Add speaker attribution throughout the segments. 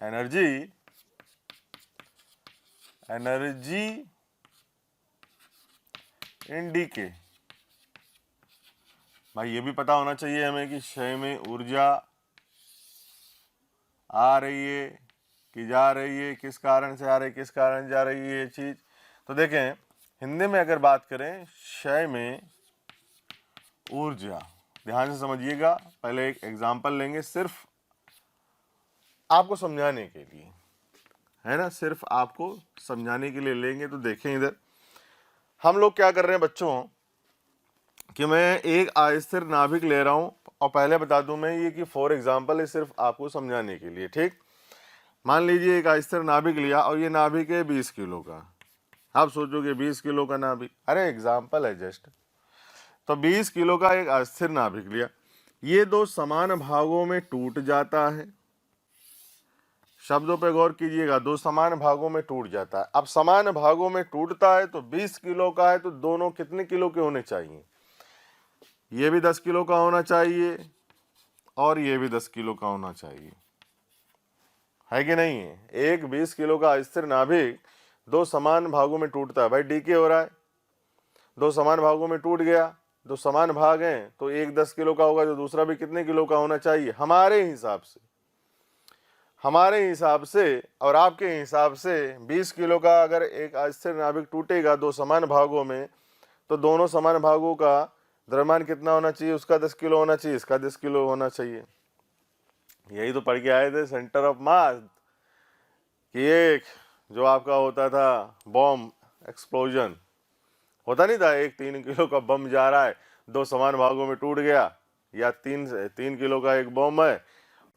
Speaker 1: Energy energy in DK. भाई ये भी पता होना चाहिए हमें कि क्षय में ऊर्जा आ रही है कि जा रही है, किस कारण से आ रही है, किस कारण जा रही है ये चीज। तो देखें हिंदी में अगर बात करें क्षय में ऊर्जा, ध्यान से समझिएगा। पहले एक एग्जांपल लेंगे सिर्फ आपको समझाने के लिए, है ना, सिर्फ आपको समझाने के लिए लेंगे। तो देखें इधर हम लोग क्या कर रहे हैं बच्चों कि मैं एक अस्थिर नाभिक ले रहा हूं, और पहले बता दूं मैं ये कि फॉर एग्जांपल है, सिर्फ आपको समझाने के लिए। ठीक, मान लीजिए एक अस्थिर नाभिक लिया और ये नाभिक है 20 किलो का। आप सोचोगे 20 किलो का नाभिक, अरे एग्जाम्पल है जस्ट। तो 20 किलो का एक अस्थिर नाभिक लिया, ये दो समान भागों में टूट जाता है। शब्दों पे गौर कीजिएगा, दो समान भागों में टूट जाता है। अब समान भागों में टूटता है तो 20 किलो का है, तो दोनों कितने किलो के होने चाहिए? ये भी 10 किलो का होना चाहिए और ये भी 10 किलो का होना चाहिए, है कि नहीं है? एक 20 किलो का अस्थिर नाभिक दो समान भागों में टूटता है। भाई डीके हो रहा है, दो समान भागों में टूट गया, दो समान भाग हैं तो एक 10 किलो का होगा, तो दूसरा भी कितने किलो का होना चाहिए? हमारे हिसाब से, हमारे हिसाब से और आपके हिसाब से 20 किलो का अगर एक अस्थिर नाभिक टूटेगा दो समान भागों में, तो दोनों समान भागों का द्रव्यमान कितना होना चाहिए? उसका 10 किलो होना चाहिए, इसका 10 किलो होना चाहिए। यही तो पढ़ के आए थे सेंटर ऑफ मास कि एक जो आपका होता था बॉम्ब एक्सप्लोजन होता नहीं था, एक 3 किलो का बम जा रहा है, दो समान भागों में टूट गया, या 3 किलो का एक बम है,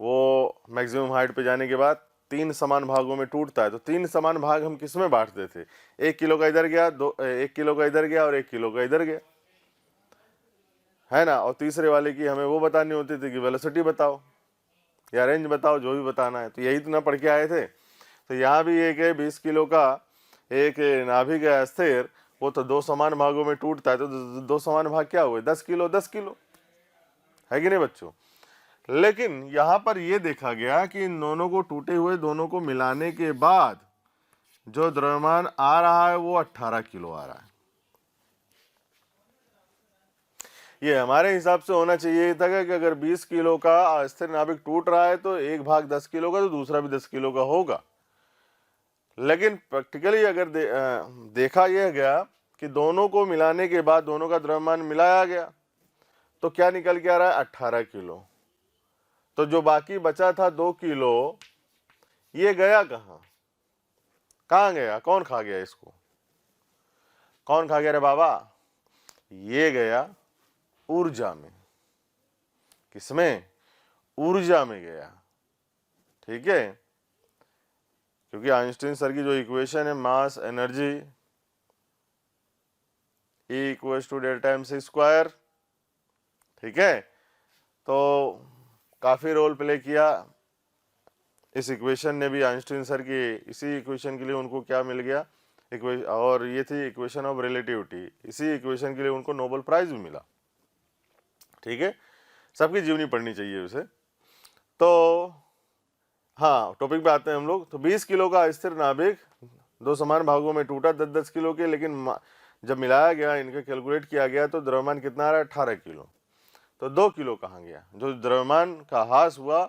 Speaker 1: वो मैक्सिमम हाइट पे जाने के बाद 3 समान भागों में टूटता है। तो 3 समान भाग हम किस में बांटते थे? 1 किलो का इधर गया, 1 किलो का इधर गया और 1 किलो का इधर गया, है ना। और तीसरे वाले की हमें वो बतानी होती थी कि वेलोसिटी बताओ या रेंज बताओ, जो भी बताना है। तो यही तो ना पढ़ के आए थे। तो यहाँ भी एक है 20 किलो का एक नाभिक है अस्थिर, वो तो दो समान भागों में टूटता है, तो दो समान भाग क्या हुए? 10 किलो 10 किलो, है कि नहीं बच्चों? लेकिन यहाँ पर ये देखा गया कि इन दोनों को टूटे हुए दोनों को मिलाने के बाद जो द्रव्यमान आ रहा है वो 18 किलो आ रहा है। ये हमारे हिसाब से होना चाहिए था कि अगर 20 किलो का अस्थिर नाभिक टूट रहा है तो एक भाग 10 किलो का, तो दूसरा भी 10 किलो का होगा। लेकिन प्रैक्टिकली अगर देखा यह गया कि दोनों को मिलाने के बाद दोनों का द्रव्यमान मिलाया गया, तो क्या निकल के आ रहा है? 18 किलो। तो जो बाकी बचा था 2 किलो, ये गया कहाँ? कहाँ गया? कौन खा गया इसको? कौन खा गया रे बाबा? ये गया ऊर्जा में। किसमें? ऊर्जा में गया। ठीक है, क्योंकि आइंस्टीन सर की जो इक्वेशन है mass energy E equals to delta MC square, ठीक है, तो काफी रोल प्ले किया इस इक्वेशन ने भी। आइंस्टीन सर की इसी इक्वेशन के लिए उनको क्या मिल गया? इक्वेशन, और ये थी इक्वेशन ऑफ रिलेटिविटी। इसी इक्वेशन के लिए उनको नोबेल प्राइज भी मिला। ठीक है, सबकी जीवनी पढ़नी चाहिए उसे। तो हाँ, टॉपिक पे आते हैं हम लोग। तो 20 किलो का अस्थिर नाभिक दो समान भागों में टूटा 10-10 किलो के, लेकिन जब मिलाया गया, इनका कैलकुलेट किया गया, तो द्रव्यमान कितना आ रहा है? 18 किलो। तो 2 किलो कहाँ गया? जो द्रव्यमान का ह्रास हुआ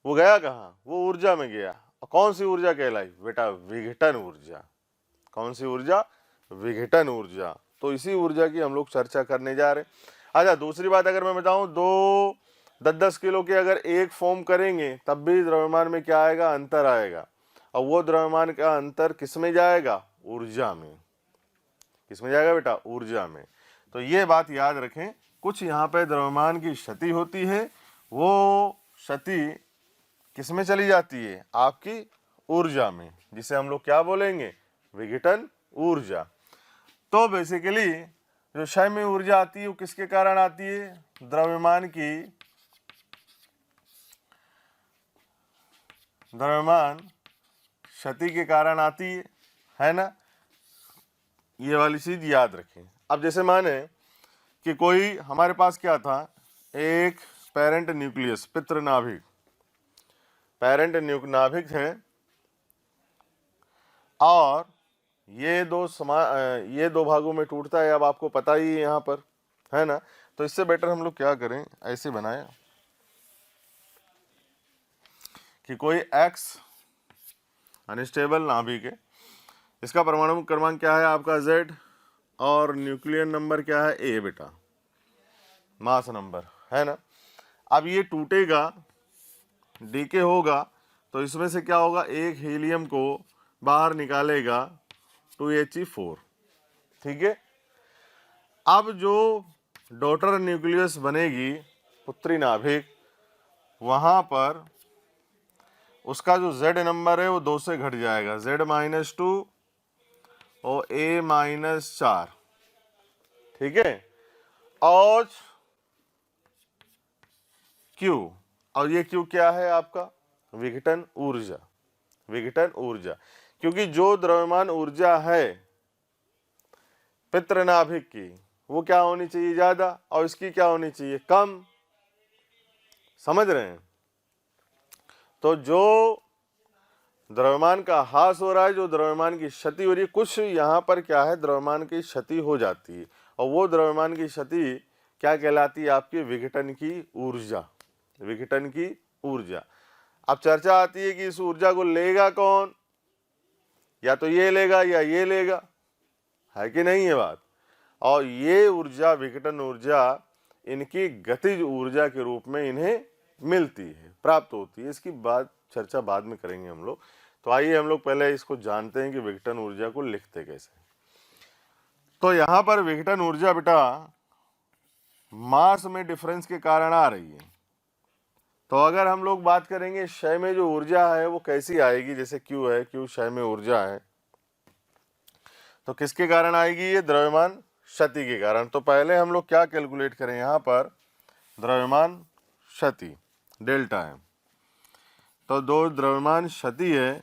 Speaker 1: वो गया कहाँ? वो ऊर्जा में गया। और कौन सी ऊर्जा कहलाई बेटा? विघटन ऊर्जा। कौन सी ऊर्जा? विघटन ऊर्जा। तो इसी ऊर्जा की हम लोग चर्चा करने जा रहे हैं। अच्छा, दूसरी बात अगर मैं बताऊं, दो 10-10 किलो के अगर एक फॉर्म करेंगे तब भी द्रव्यमान में क्या आएगा? अंतर आएगा। और वो द्रव्यमान का अंतर किस में जाएगा? ऊर्जा में। किस में जाएगा बेटा? ऊर्जा में। तो ये बात याद रखें, कुछ यहाँ पे द्रव्यमान की क्षति होती है, वो क्षति किस में चली जाती है? आपकी ऊर्जा में, जिसे हम लोग क्या बोलेंगे? विघटन ऊर्जा। तो बेसिकली जो क्षय में ऊर्जा आती है वो किसके कारण आती है? द्रव्यमान क्षति के कारण आती है ना। ये वाली चीज याद रखें। अब जैसे माने कि कोई हमारे पास क्या था, एक पेरेंट न्यूक्लियस, पितृ नाभिक, पेरेंट नाभिक है, और ये दो भागों में टूटता है। अब आपको पता ही है यहाँ पर, है ना। तो इससे बेटर हम लोग क्या करें, ऐसे बनाएं कि कोई एक्स अनस्टेबल नाभिक है, इसका परमाणु क्रमांक क्या है आपका Z, और न्यूक्लियर नंबर क्या है A बेटा, मास नंबर, है ना। अब ये टूटेगा, डीके होगा, तो इसमें से क्या होगा, एक हीलियम को बाहर निकालेगा 2He4, ठीक है। अब जो डॉटर न्यूक्लियस बनेगी, पुत्री नाभिक, वहाँ पर उसका जो Z नंबर है वो 2 से घट जाएगा, Z-2 और A-4, ठीक है। और Q, और ये Q क्या है आपका, विघटन ऊर्जा, विघटन ऊर्जा, क्योंकि जो द्रव्यमान ऊर्जा है पितृनाभिक की, वो क्या होनी चाहिए, ज्यादा, और इसकी क्या होनी चाहिए, कम। समझ रहे हैं। तो जो द्रव्यमान का ह्रास हो रहा है, जो द्रव्यमान की क्षति हो रही है, कुछ यहाँ पर क्या है, द्रव्यमान की क्षति हो जाती है, और वो द्रव्यमान की क्षति क्या कहलाती है, आपकी विघटन की ऊर्जा, विघटन की ऊर्जा। अब चर्चा आती है कि इस ऊर्जा को लेगा कौन, या तो ये लेगा या ये लेगा, है कि नहीं ये बात। और ये ऊर्जा, विघटन ऊर्जा, इनकी गतिज ऊर्जा के रूप में इन्हें मिलती है, प्राप्त होती है। इसकी बात चर्चा बाद में करेंगे हम लोग। तो आइए हम लोग पहले इसको जानते हैं कि विघटन ऊर्जा को लिखते कैसे। तो यहाँ पर विघटन ऊर्जा बेटा मास में डिफरेंस के कारण आ रही है। तो अगर हम लोग बात करेंगे क्षय में जो ऊर्जा है वो कैसी आएगी, जैसे Q है, Q क्षय में ऊर्जा है, तो किसके कारण आएगी, ये द्रव्यमान क्षति के कारण। तो पहले हम लोग क्या कैलकुलेट करें, यहाँ पर द्रव्यमान क्षति डेल्टा है। तो दो द्रव्यमान क्षति है,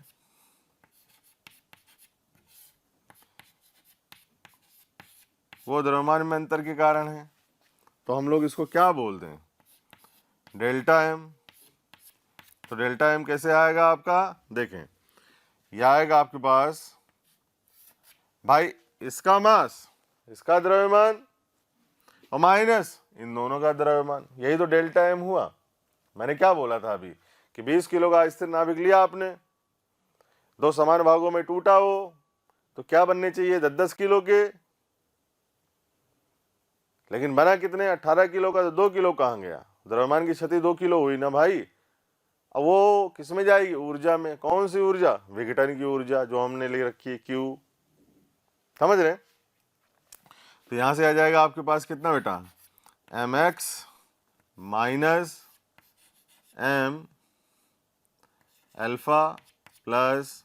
Speaker 1: वो द्रव्यमान में अंतर के कारण है, तो हम लोग इसको क्या बोलते हैं, डेल्टा एम। तो डेल्टा एम कैसे आएगा आपका, देखें, यह आएगा आपके पास भाई इसका मास, इसका द्रव्यमान, और माइनस इन दोनों का द्रव्यमान, यही तो डेल्टा एम हुआ। मैंने क्या बोला था अभी कि 20 किलो का स्थिर नाभिक लिया आपने, दो समान भागों में टूटा हो, तो क्या बनने चाहिए, 10-10 किलो के, लेकिन बना कितने, 18 किलो का। तो 2 किलो कहाँ गया, द्रव्यमान की क्षति 2 किलो हुई ना भाई। अब वो किस में जाएगी, ऊर्जा में। कौन सी ऊर्जा, विघटन की ऊर्जा, जो हमने ले रखी है Q। समझ रहे। तो यहां से आ जाएगा आपके पास कितना बेटा, mx minus m alpha plus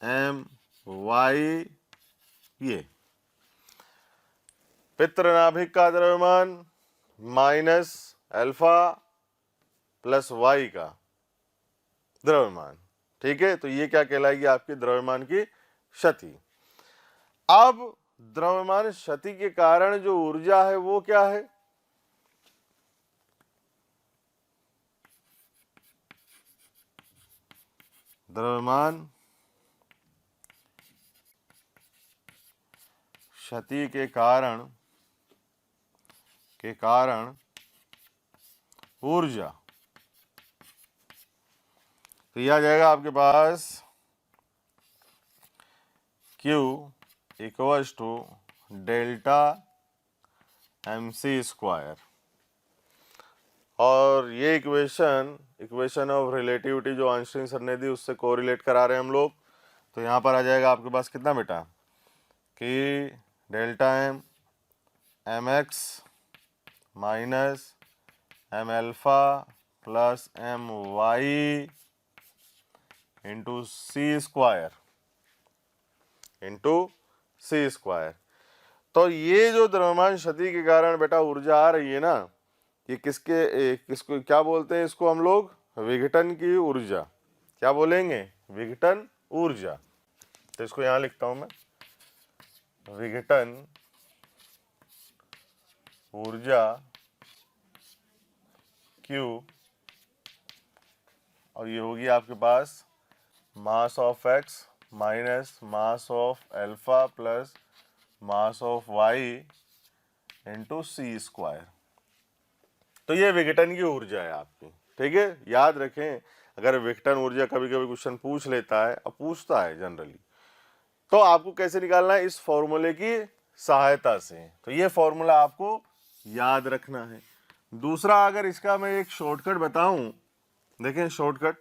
Speaker 1: my, ये पितृनाभिक का द्रव्यमान माइनस अल्फा प्लस y का द्रव्यमान, ठीक है। तो ये क्या कहलाएगी, आपकी द्रव्यमान की क्षति। अब द्रव्यमान क्षति के कारण जो ऊर्जा है वो क्या है, द्रव्यमान क्षति के कारण ऊर्जा, तो यह आ जाएगा आपके पास Q equals to delta MC square. और ये इक्वेशन ऑफ रिलेटिविटी जो आइंस्टाइन सर ने दी, उससे कोरिलेट करा रहे हैं हम लोग। तो यहाँ पर आ जाएगा आपके पास कितना बेटा, कि delta M mx minus m alpha plus my into C square. तो ये जो द्रव्यमान क्षति के कारण बेटा ऊर्जा आ रही है ना, ये किसको क्या बोलते हैं, इसको हम लोग विघटन की ऊर्जा, क्या बोलेंगे, विघटन ऊर्जा। तो इसको यहां लिखता हूं मैं, विघटन ऊर्जा Q और ये होगी आपके पास mass of x minus mass of alpha plus mass of y into C square. तो ये विघटन की ऊर्जा है आपकी, ठीक है। याद रखें, अगर विघटन ऊर्जा कभी कभी क्वेश्चन पूछ लेता है और पूछता है जनरली, तो आपको कैसे निकालना है, इस फॉर्मूले की सहायता से। तो ये फॉर्मूला आपको याद रखना है। दूसरा, अगर इसका मैं एक शॉर्टकट बताऊं, देखें शॉर्टकट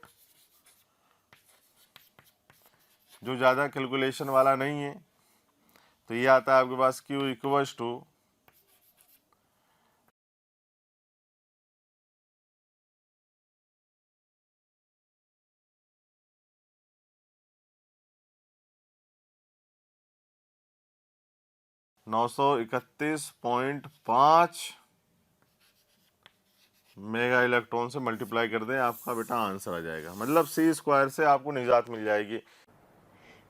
Speaker 1: जो ज़्यादा कैलकुलेशन वाला नहीं है, तो ये आता है आपके पास Q equals to 931.5 mega electron से मल्टीप्लाई कर दें, आपका बेटा आंसर आ जाएगा। मतलब सी स्क्वायर से आपको निजात मिल जाएगी।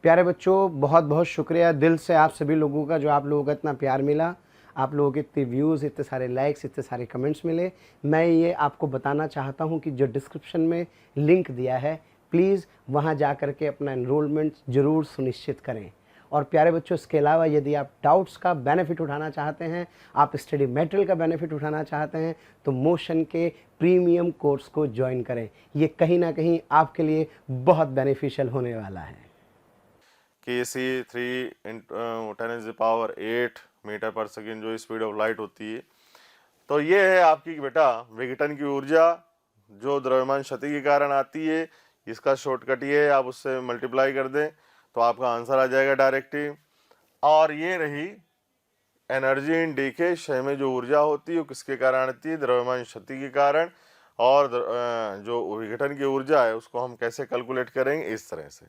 Speaker 2: प्यारे बच्चों, बहुत बहुत शुक्रिया दिल से आप सभी लोगों का, जो आप लोगों का इतना प्यार मिला, आप लोगों के इतने व्यूज़, इतने सारे लाइक्स, इतने सारे कमेंट्स मिले। मैं ये आपको बताना चाहता हूँ कि जो डिस्क्रिप्शन में लिंक दिया है, प्लीज़ वहाँ जा कर के अपना एनरोलमेंट ज़रूर सुनिश्चित करें। और प्यारे बच्चों, इसके अलावा यदि आप डाउट्स का बेनिफिट उठाना चाहते हैं, आप स्टडी मटेरियल का बेनिफिट उठाना चाहते हैं, तो मोशन के प्रीमियम कोर्स को ज्वाइन करें। ये कहीं ना कहीं आपके लिए बहुत बेनिफिशियल होने वाला है।
Speaker 1: KC 3 × 10⁸ मीटर पर सेकेंड जो स्पीड ऑफ लाइट होती है, तो ये है आपकी बेटा विघटन की ऊर्जा जो द्रव्यमान क्षति के कारण आती है। इसका शॉर्टकट ये है, आप उससे मल्टीप्लाई कर दें तो आपका आंसर आ जाएगा डायरेक्टली। और ये रही एनर्जी इन डीके, क्षय में जो ऊर्जा होती है वो किसके कारण आती है, द्रव्यमान क्षति के कारण। और जो विघटन की ऊर्जा है उसको हम कैसे कैलकुलेट करेंगे, इस तरह से।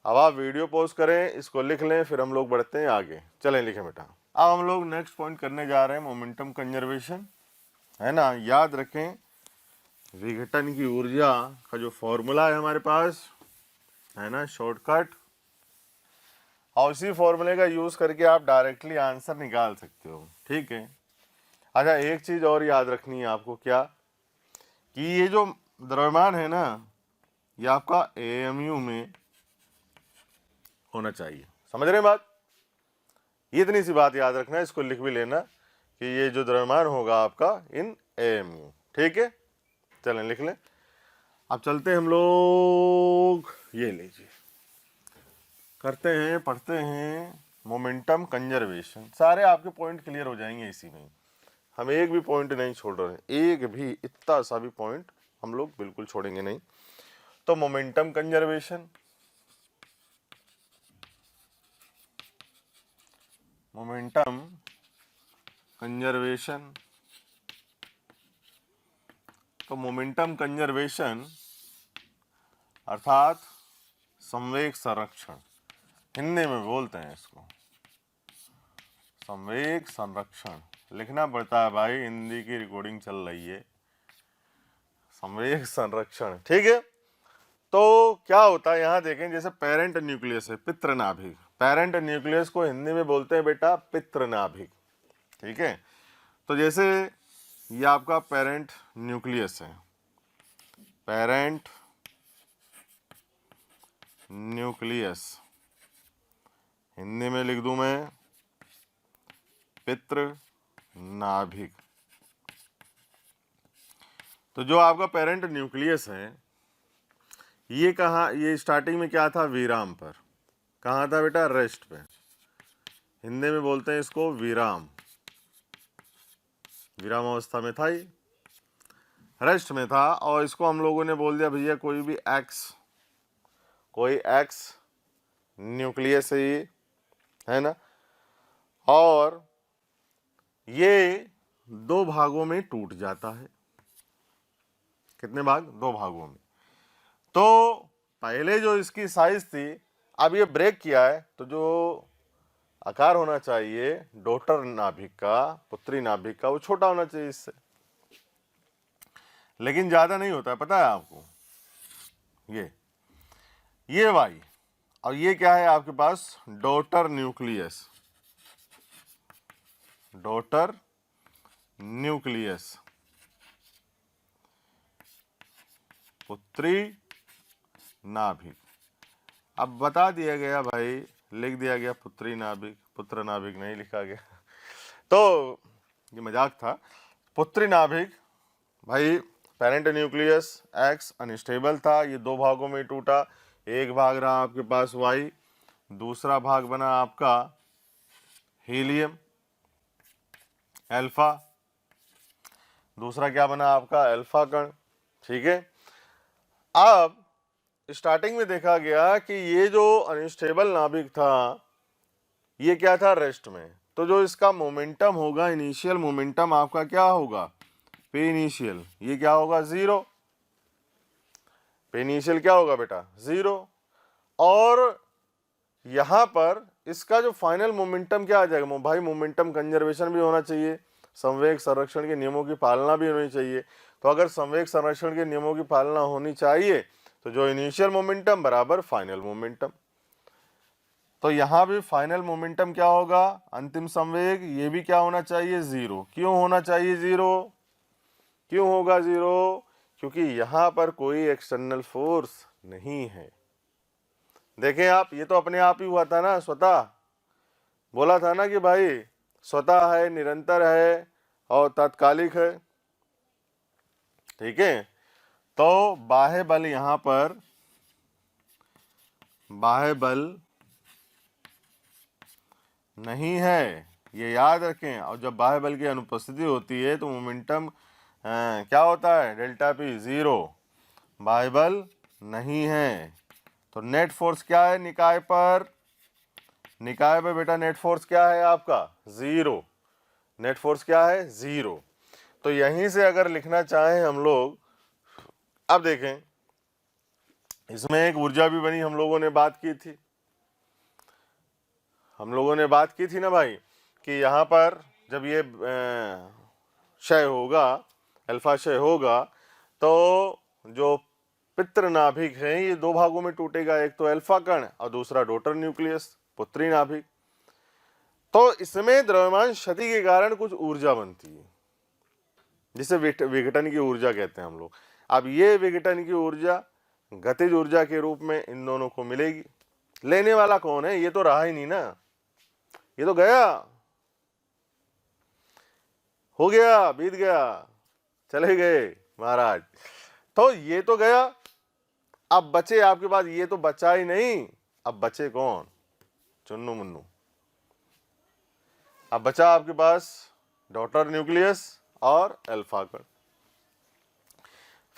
Speaker 1: अब आप वीडियो पॉज करें, इसको लिख लें, फिर हम लोग बढ़ते हैं आगे। चलें लिखें बेटा। अब हम लोग नेक्स्ट पॉइंट करने जा रहे हैं मोमेंटम कंजर्वेशन, है ना। याद रखें, विघटन की ऊर्जा का जो फॉर्मूला है हमारे पास, है ना, शॉर्टकट, और इसी फॉर्मूले का यूज करके आप डायरेक्टली आंसर निकाल सकते हो, ठीक है। अच्छा, एक चीज और याद रखनी है आपको, क्या कि ये जो द्रव्यमान है ना, ये आपका AMU में होना चाहिए। समझ रहे हैं बात? ये इतनी सी बात याद रखना है, इसको लिख भी लेना कि ये जो द्रव्यमान होगा आपका इन AMU, ठीक है। चलें लिख लें। अब चलते हैं हम लोग, ये लीजिए, करते हैं, पढ़ते हैं मोमेंटम कंजर्वेशन। सारे आपके पॉइंट क्लियर हो जाएंगे इसी में, हम एक भी पॉइंट नहीं छोड़ रहे हैं, एक भी इतना सा भी पॉइंट हम लोग बिल्कुल छोड़ेंगे नहीं। तो मोमेंटम कंजर्वेशन, मोमेंटम कंजर्वेशन, तो मोमेंटम कंजर्वेशन अर्थात संवेग संरक्षण, हिंदी में बोलते हैं इसको संवेग संरक्षण। लिखना पड़ता है भाई, हिंदी की रिकॉर्डिंग चल रही है। संवेग संरक्षण, ठीक है। तो क्या होता है, यहां देखें, जैसे पेरेंट न्यूक्लियस है, पितृनाभिक। पेरेंट न्यूक्लियस को हिंदी में बोलते हैं बेटा पितृनाभिक, ठीक है। तो जैसे ये आपका पेरेंट न्यूक्लियस है, पेरेंट न्यूक्लियस, हिंदी में लिख दूं मैं पितृ नाभिक। तो जो आपका पेरेंट न्यूक्लियस है, ये कहाँ, ये स्टार्टिंग में क्या था, विराम पर। कहाँ था बेटा, रेस्ट पे। हिंदी में बोलते हैं इसको विराम, विराम अवस्था में था, ये रेस्ट में था। और इसको हम लोगों ने बोल दिया भैया कोई भी एक्स न्यूक्लियस है ये, है ना। और ये दो भागों में टूट जाता है। कितने भाग, दो भागों में। तो पहले जो इसकी साइज थी, अब ये ब्रेक किया है, तो जो आकार होना चाहिए डॉटर नाभिक का, पुत्री नाभिक का, वो छोटा होना चाहिए इससे, लेकिन ज्यादा नहीं होता है, पता है आपको। ये वाई, और ये क्या है आपके पास, डॉटर न्यूक्लियस, डॉटर न्यूक्लियस, पुत्री नाभिक। अब बता दिया गया भाई, लिख दिया गया पुत्री नाभिक, पुत्र नाभिक नहीं लिखा गया तो ये मजाक था। पुत्री नाभिक भाई, पेरेंट न्यूक्लियस एक्स अनस्टेबल था, ये दो भागों में टूटा। एक भाग रहा आपके पास वाई, दूसरा भाग बना आपका हीलियम अल्फा, दूसरा क्या बना आपका अल्फा कण। ठीक है, अब स्टार्टिंग में देखा गया कि ये जो अनस्टेबल नाभिक था ये क्या था, रेस्ट में। तो जो इसका मोमेंटम होगा, इनिशियल मोमेंटम आपका क्या होगा, पे इनिशियल, ये क्या होगा, जीरो। पे इनिशियल क्या होगा बेटा, जीरो। और यहां पर इसका जो फाइनल मोमेंटम क्या आ जाएगा भाई, मोमेंटम कंजर्वेशन भी होना चाहिए, संवेग संरक्षण के नियमों की पालना भी होनी चाहिए। तो अगर संवेग संरक्षण के नियमों की पालना होनी चाहिए तो जो इनिशियल मोमेंटम बराबर फाइनल मोमेंटम, तो यहां भी फाइनल मोमेंटम क्या होगा, अंतिम संवेग, ये भी क्या होना चाहिए, जीरो। क्यों होना चाहिए जीरो, क्यों होगा जीरो, क्योंकि यहां पर कोई एक्सटर्नल फोर्स नहीं है। देखें आप, ये तो अपने आप ही हुआ था ना, स्वतः बोला था ना कि भाई स्वतः है, निरंतर है और तात्कालिक है। ठीक है, तो बाह्य बल, यहां पर बाह्य बल नहीं है, ये याद रखें। और जब बाह्य बल की अनुपस्थिति होती है तो मोमेंटम क्या होता है, डेल्टा पी जीरो, बाह्य बल नहीं है। तो नेट फोर्स क्या है निकाय पर, निकाय पर बेटा नेट फोर्स क्या है आपका, जीरो। नेट फोर्स क्या है, जीरो। तो यहीं से अगर लिखना चाहें हम लोग, अब देखें इसमें एक ऊर्जा भी बनी, हम लोगों ने बात की थी, हम लोगों ने बात की थी ना भाई, कि यहाँ पर जब ये क्षय होगा, अल्फा क्षय होगा, तो जो पितृ नाभिक है ये दो भागों में टूटेगा, एक तो अल्फा कण और दूसरा डॉटर न्यूक्लियस, पुत्री नाभिक। तो इसमें द्रव्यमान क्षति के कारण कुछ ऊर्जा बनती है जिसे विघटन की ऊर्जा कहते हैं हम लोग। अब ये विघटन की ऊर्जा गतिज ऊर्जा के रूप में इन दोनों को मिलेगी। लेने वाला कौन है, ये तो रहा ही नहीं ना, ये तो गया, हो गया, बीत गया, चले गए महाराज। तो ये तो गया, अब बचे आपके पास, ये तो बचा ही नहीं, अब बचे कौन, चुन्नू मुन्नू। अब बचा आपके पास डॉटर न्यूक्लियस और अल्फा कण।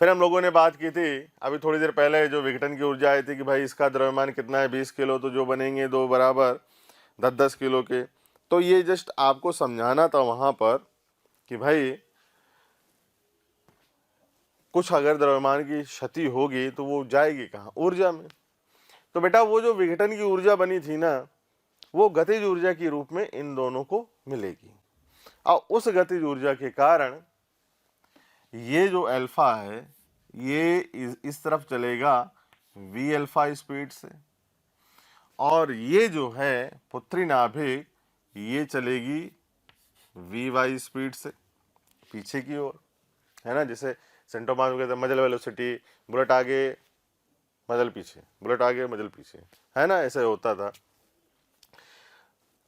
Speaker 1: फिर हम लोगों ने बात की थी अभी थोड़ी देर पहले, जो विघटन की ऊर्जा आई थी कि भाई इसका द्रव्यमान कितना है, 20 किलो, तो जो बनेंगे दो बराबर 10-10 किलो के। तो ये जस्ट आपको समझाना था वहां पर कि भाई कुछ अगर द्रव्यमान की क्षति होगी तो वो जाएगी कहाँ, ऊर्जा में। तो बेटा वो जो विघटन की ऊर्जा बनी थी ना, वो गतिज ऊर्जा के रूप में इन दोनों को मिलेगी। और उस गतिज ऊर्जा के कारण ये जो अल्फा है ये इस तरफ चलेगा वी अल्फा स्पीड से, और ये जो है पुत्री नाभिक ये चलेगी वी वाई स्पीड से पीछे की ओर, है ना। जैसे सेंटोमास में कहते हैं मजल वेलोसिटी, बुलेट आगे मजल पीछे, बुलेट आगे मजल पीछे, है ना, ऐसे होता था।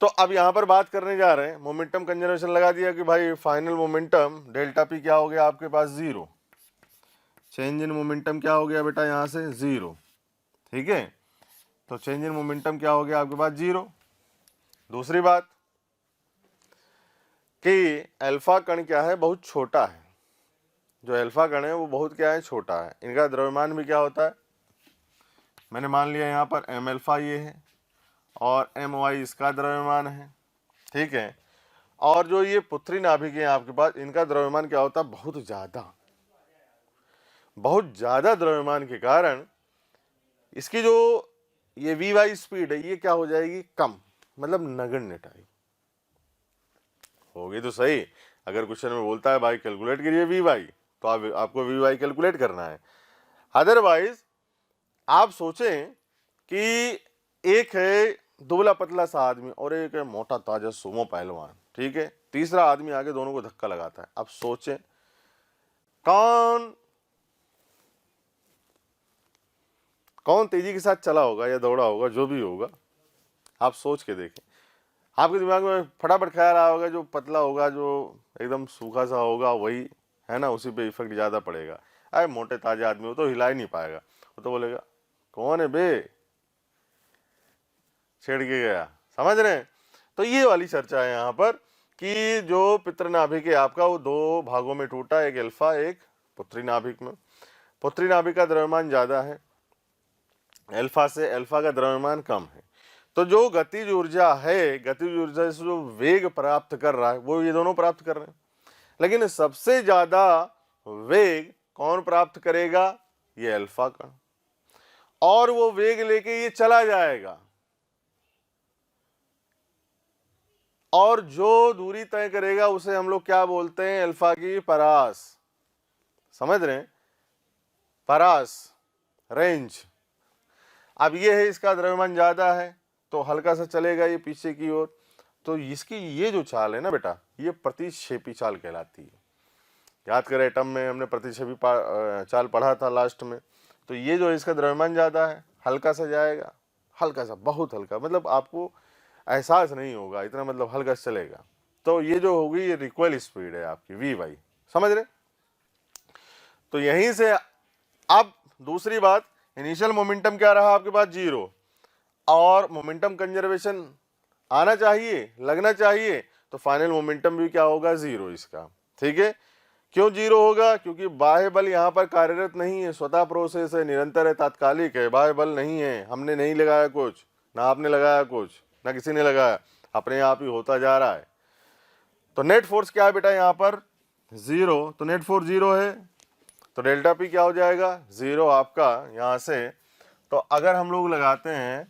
Speaker 1: तो अब यहां पर बात करने जा रहे हैं, मोमेंटम कंजर्वेशन लगा दिया कि भाई फाइनल मोमेंटम डेल्टा पी क्या हो गया आपके पास, जीरो। चेंज इन मोमेंटम क्या हो गया बेटा, यहां से जीरो। ठीक है, तो चेंज इन मोमेंटम क्या हो गया आपके पास, जीरो। दूसरी बात कि अल्फा कण क्या है, बहुत छोटा है। जो अल्फा कण है वो बहुत क्या है, छोटा है। इनका द्रव्यमान भी क्या होता है, मैंने मान लिया यहाँ पर एम अल्फा ये है और एम वाई इसका द्रव्यमान है। ठीक है, और जो ये पुत्री नाभिक है आपके पास, इनका द्रव्यमान क्या होता है, बहुत ज्यादा, बहुत ज्यादा द्रव्यमान के कारण इसकी जो ये वी वाई स्पीड है ये क्या हो जाएगी, कम, मतलब नगण्य टाइप होगी। तो सही, अगर क्वेश्चन में बोलता है भाई कैलकुलेट करिए वी वाई, तो आपको वी वाई कैलकुलेट करना है। अदरवाइज आप सोचें कि एक है दुबला पतला सा आदमी और एक है मोटा ताजा सुमो पहलवान, ठीक है, तीसरा आदमी आके दोनों को धक्का लगाता है। अब सोचें कौन कौन तेजी के साथ चला होगा या दौड़ा होगा, जो भी होगा आप सोच के देखें। आपके दिमाग में फटाफट ख्याल आया होगा जो पतला होगा, जो एकदम सूखा सा होगा, वही है ना, उसी पे इफेक्ट ज़्यादा पड़ेगा। अरे मोटे ताजे आदमी वो तो हिला ही नहीं पाएगा, वो तो बोलेगा कौन है बे, छेड़ के गया। समझ रहे हैं? तो ये वाली चर्चा है यहाँ पर कि जो पितृ नाभिक है आपका वो दो भागों में टूटा, एक अल्फा एक पुत्री नाभिक में। पुत्री नाभिक का द्रव्यमान ज़्यादा है, अल्फा से अल्फा का द्रव्यमान कम है। तो जो गतिज ऊर्जा है, गतिज ऊर्जा से जो वेग प्राप्त कर रहा है वो ये दोनों प्राप्त कर रहे हैं, लेकिन सबसे ज्यादा वेग कौन प्राप्त करेगा, ये अल्फा का, और वो वेग लेके ये चला जाएगा, और जो दूरी तय करेगा उसे हम लोग क्या बोलते हैं, अल्फा की परास। समझ रहे हैं? परास, रेंज। अब ये है, इसका द्रव्यमान ज्यादा है तो हल्का सा चलेगा ये पीछे की ओर, तो इसकी ये जो चाल है ना बेटा, ये प्रतिक्षेपी चाल कहलाती है। याद करें एटम में हमने प्रतिक्षेपी चाल पढ़ा था लास्ट में। तो ये जो है इसका द्रव्यमान ज़्यादा है, हल्का सा जाएगा, हल्का सा, बहुत हल्का, मतलब आपको एहसास नहीं होगा इतना, मतलब हल्का सा चलेगा। तो ये जो होगी ये रिकॉइल स्पीड है आपकी वी वाई। समझ रहे? तो यहीं से अब दूसरी बात, इनिशियल मोमेंटम क्या रहा आपके पास, 0, और मोमेंटम कंजर्वेशन आना चाहिए, लगना चाहिए, तो फाइनल मोमेंटम भी क्या होगा, 0 इसका। ठीक है? क्यों 0 होगा? क्योंकि बाह्य बल यहाँ पर कार्यरत नहीं है, स्वतः प्रोसेस है, निरंतर है, तात्कालिक है, बाह्य बल नहीं है, हमने नहीं लगाया कुछ, ना आपने लगाया कुछ, ना किसी ने लगाया, अपने आप ही होता जा रहा है। तो नेट फोर्स क्या है बेटा यहाँ पर, 0, तो नेट फोर्स 0 है, तो डेल्टा पी क्या हो जाएगा, 0 आपका यहाँ से। तो अगर हम लोग लगाते हैं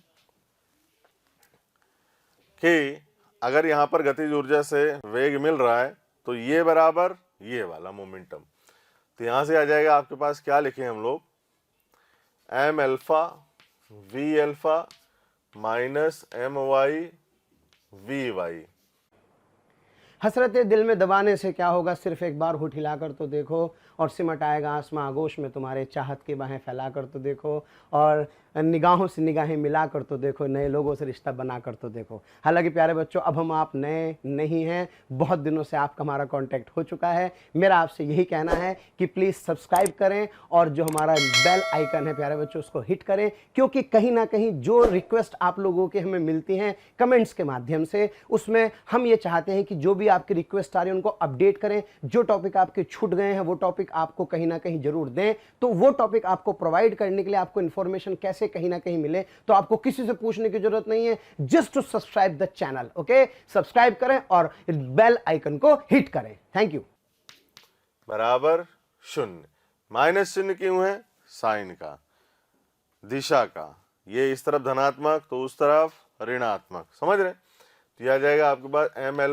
Speaker 1: कि अगर यहाँ पर गतिज ऊर्जा से वेग मिल रहा है तो ये बराबर ये वाला मोमेंटम, तो यहाँ से आ जाएगा आपके पास, क्या लिखे हम लोग, M alpha V alpha minus M Y V Y.
Speaker 2: हसरतें दिल में दबाने से क्या होगा, सिर्फ एक बार होठ हिलाकर तो देखो, और सिमट आएगा आसमां आगोश में तुम्हारे, चाहत की बाहें फैलाकर तो देखो, और निगाहों से निगाहें मिलाकर तो देखो, नए लोगों से रिश्ता बनाकर तो देखो। हालांकि प्यारे बच्चों, अब हम आप नए नहीं हैं, बहुत दिनों से आपका हमारा कांटेक्ट हो चुका है। मेरा आपसे यही कहना है कि प्लीज़ सब्सक्राइब करें, और जो हमारा बेल आइकन है प्यारे बच्चों उसको हिट करें, क्योंकि कहीं ना कहीं जो रिक्वेस्ट आप लोगों के हमें मिलती हैं कमेंट्स के माध्यम से, उसमें हम ये चाहते हैं कि जो भी आपकी रिक्वेस्ट आ रही है उनको अपडेट करें। जो टॉपिक आपके छूट गए हैं वो टॉपिक आपको कहीं ना कहीं जरूर दें, तो वो टॉपिक आपको प्रोवाइड करने के लिए आपको इंफॉर्मेशन कैसे कहीं ना कहीं मिले, तो आपको किसी से पूछने की जरूरत नहीं है, just to subscribe the channel. Okay, subscribe करें और बेल आइकन को हिट करें। Thank you.
Speaker 1: बराबर 0, माइनस चिन्ह क्यों है, साइन का, दिशा का, ये इस तरफ धनात्मक तो उस तरफ ऋणात्मक। समझ रहे? तो यह आ जाएगा आपके पास M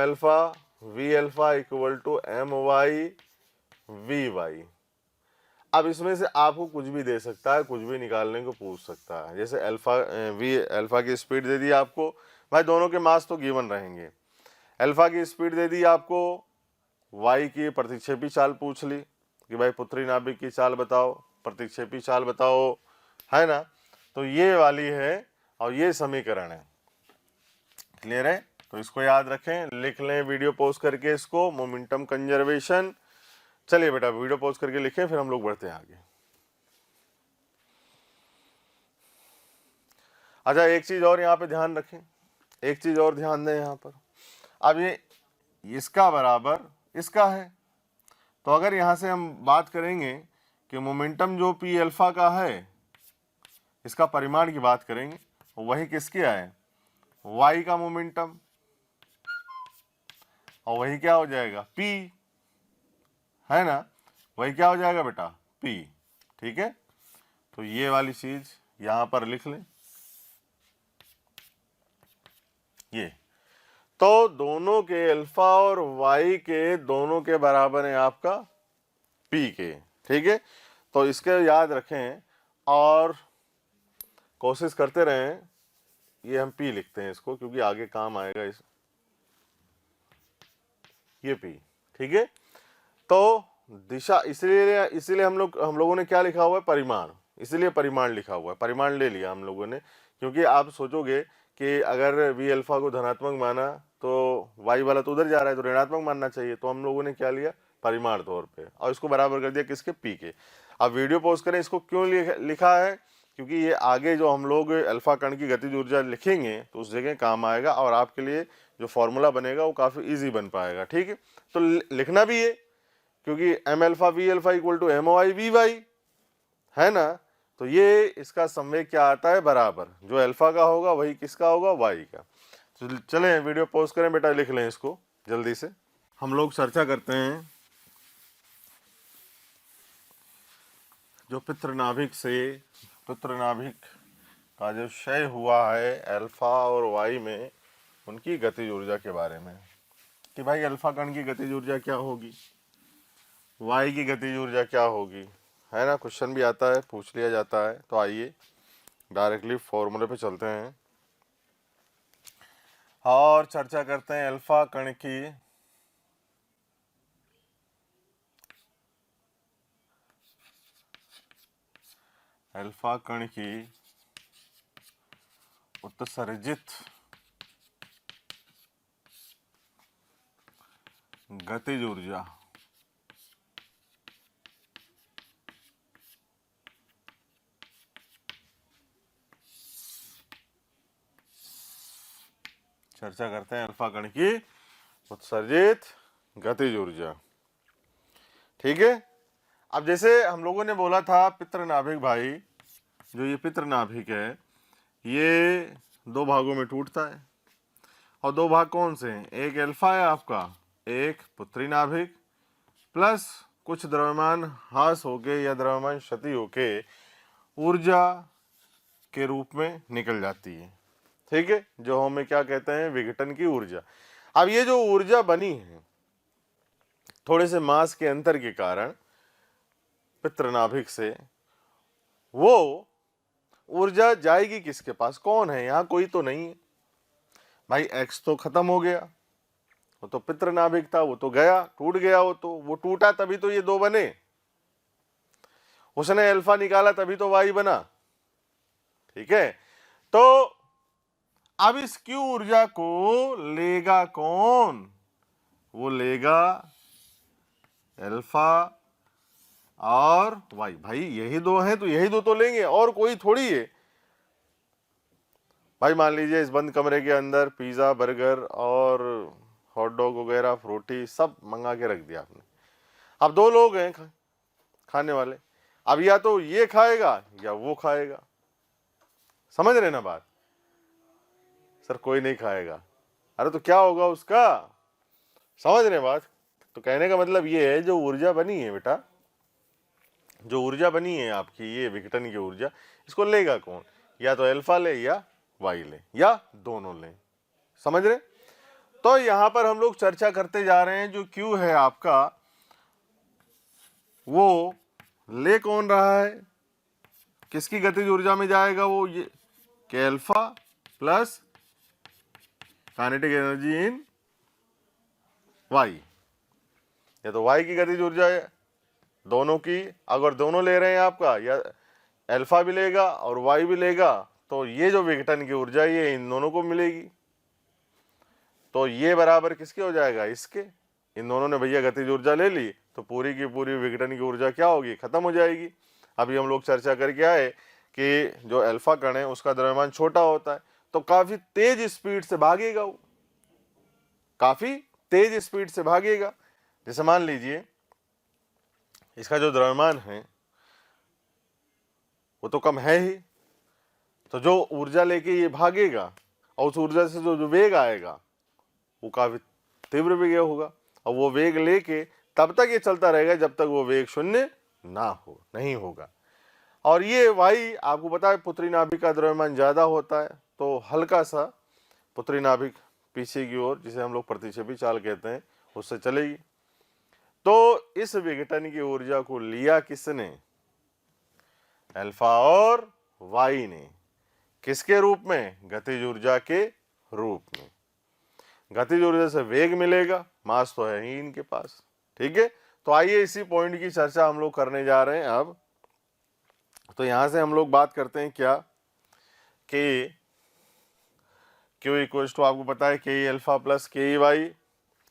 Speaker 1: alpha V alpha equal to M Y V Y. अब इसमें से आपको कुछ भी दे सकता है, कुछ भी निकालने को पूछ सकता है। जैसे अल्फा वी अल्फा की स्पीड दे दी आपको, भाई दोनों के मास तो गिवन रहेंगे। अल्फा की स्पीड दे दी आपको, वाई की प्रतिक्षेपी चाल पूछ ली कि भाई पुत्री नाभिक की चाल बताओ, प्रतिक्षेपी चाल बताओ, है ना। तो ये वाली है और ये समीकरण है। क्लियर है? तो इसको याद रखें, लिख लें वीडियो पॉज करके इसको, मोमेंटम कंजर्वेशन। चलिए बेटा वीडियो पॉज करके लिखें, फिर हम लोग बढ़ते हैं आगे। अच्छा, एक चीज और यहाँ पे ध्यान रखें, एक चीज और ध्यान दें यहाँ पर। अब ये इसका बराबर इसका है, तो अगर यहाँ से हम बात करेंगे कि मोमेंटम जो पी अल्फा का है, इसका परिमाण की बात करेंगे, वही किसके है, वाई का मोमेंटम, और वही क्या हो जाएगा, पी, है ना, वही क्या हो जाएगा बेटा, पी। ठीक है? तो ये वाली चीज यहां पर लिख लें, ये तो दोनों के अल्फा और वाई के दोनों के बराबर है आपका पी के। ठीक है? तो इसके याद रखें और कोशिश करते रहें, ये हम पी लिखते हैं इसको क्योंकि आगे काम आएगा इस, ये पी। ठीक है? तो दिशा, इसीलिए हम लोगों ने क्या लिखा हुआ है, परिमाण, इसीलिए परिमाण लिखा हुआ है, परिमाण ले लिया हम लोगों ने, क्योंकि आप सोचोगे कि अगर वी अल्फा को धनात्मक माना तो वाई वाला तो उधर जा रहा है, तो ऋणात्मक मानना चाहिए, तो हम लोगों ने क्या लिया, परिमाण तौर पे, और इसको बराबर कर दिया किसके, पी के। अब वीडियो पॉज करें, इसको क्यों लिखा है, क्योंकि ये आगे जो हम लोग अल्फा कण की गतिज ऊर्जा लिखेंगे तो उस जगह काम आएगा, और आपके लिए जो फॉर्मूला बनेगा वो काफ़ी इजी बन पाएगा, ठीक है। तो लिखना भी है, क्योंकि M alpha V alpha equal to M Y V Y है ना, तो ये इसका संवेग क्या आता है, बराबर, जो अल्फा का होगा वही किसका होगा, वाई का। तो चलें वीडियो पॉज करें बेटा, लिख लें इसको जल्दी से। हम लोग चर्चा करते हैं जो पितृनाभिक का जो क्षय हुआ है अल्फा और वाई में, उनकी गतिज ऊर्जा के बारे में, कि भाई अल्फा कण की गतिज ऊर्जा क्या होगी, वाई की गतिज ऊर्जा क्या होगी, है ना। क्वेश्चन भी आता है, पूछ लिया जाता है। तो आइए डायरेक्टली फॉर्मूले पे चलते हैं और चर्चा करते हैं अल्फा कण की उत्सर्जित गतिज ऊर्जा। चर्चा करते हैं अल्फा कण की उत्सर्जित गतिज ऊर्जा, ठीक है। अब जैसे हम लोगों ने बोला था पितृनाभिक भाई, जो ये पितृनाभिक है ये दो भागों में टूटता है, और दो भाग कौन से हैं, एक अल्फा है आपका, एक पुत्री नाभिक, प्लस कुछ द्रव्यमान ह्रास होके या द्रव्यमान क्षति होके ऊर्जा के रूप में निकल जाती है, ठीक है, जो हमें क्या कहते हैं, विघटन की ऊर्जा। अब ये जो ऊर्जा बनी है थोड़े से मास के अंतर के कारण पितृनाभिक से, वो ऊर्जा जाएगी किसके पास, कौन है यहाँ, कोई तो नहीं है भाई, एक्स तो खत्म हो गया, वो तो पितृनाभिक था, वो तो गया, टूट गया, वो टूटा तभी तो ये दो बने, उसने अल्फा निकाला तभी तो वाई बना, ठीक है। तो अब इस क्यू ऊर्जा को लेगा कौन, वो लेगा अल्फा और वाई, भाई यही दो हैं तो यही दो तो लेंगे, और कोई थोड़ी है भाई। मान लीजिए इस बंद कमरे के अंदर पिज्जा बर्गर और हॉट डॉग वगैरह फ्रूटी सब मंगा के रख दिया आपने, अब दो लोग हैं खाने वाले, अब या तो ये खाएगा या वो खाएगा, समझ रहे ना बात, सर कोई नहीं खाएगा, अरे तो क्या होगा उसका, समझ रहे बात। तो कहने का मतलब ये है, जो ऊर्जा बनी है बेटा, जो ऊर्जा बनी है आपकी ये विघटन की ऊर्जा, इसको लेगा कौन, या तो अल्फा ले या वाई ले या दोनों ले, समझ रहे। तो यहां पर हम लोग चर्चा करते जा रहे हैं, जो क्यू है आपका वो ले कौन रहा है, किसकी गतिज ऊर्जा में जाएगा, वो ये के alpha plus kinetic energy in Y, या तो वाई की गतिज ऊर्जा है दोनों की, अगर दोनों ले रहे हैं आपका, या अल्फा भी लेगा और वाई भी लेगा, तो ये जो विघटन की ऊर्जा ये इन दोनों को मिलेगी, तो ये बराबर किसके हो जाएगा, इसके। इन दोनों ने भैया गतिज ऊर्जा ले ली तो पूरी की पूरी विघटन की ऊर्जा क्या होगी, खत्म हो जाएगी। अभी हम लोग चर्चा करके आए कि जो अल्फा कण है उसका द्रव्यमान छोटा होता है, तो काफी तेज स्पीड से भागेगा, वो काफी तेज स्पीड से भागेगा। जैसे मान लीजिए इसका जो द्रव्यमान है वो तो कम है ही, तो जो ऊर्जा लेके ये भागेगा और उस ऊर्जा से जो वेग आएगा वो काफी तीव्र वेग होगा, और वो वेग लेके तब तक ये चलता रहेगा जब तक वो वेग शून्य नहीं होगा। और ये वाई आपको पता है पुत्री नाभिक का द्रव्यमान ज्यादा होता है, तो हल्का सा पुत्री नाभिक पीछे की ओर, जिसे हम लोग प्रतिक्षेपी चाल कहते हैं, उससे चलेगी। तो इस विघटन की ऊर्जा को लिया किसने, अल्फा और वाई ने, किसके रूप में, गतिज ऊर्जा के रूप में। गतिज ऊर्जा से वेग मिलेगा, मास तो है ही इनके पास, ठीक है। तो आइए इसी पॉइंट की चर्चा हम लोग करने जा रहे हैं अब। तो यहां से हम लोग बात करते हैं क्या कि Q इक्वल्स टू आपको पता है के अल्फा प्लस के वाई,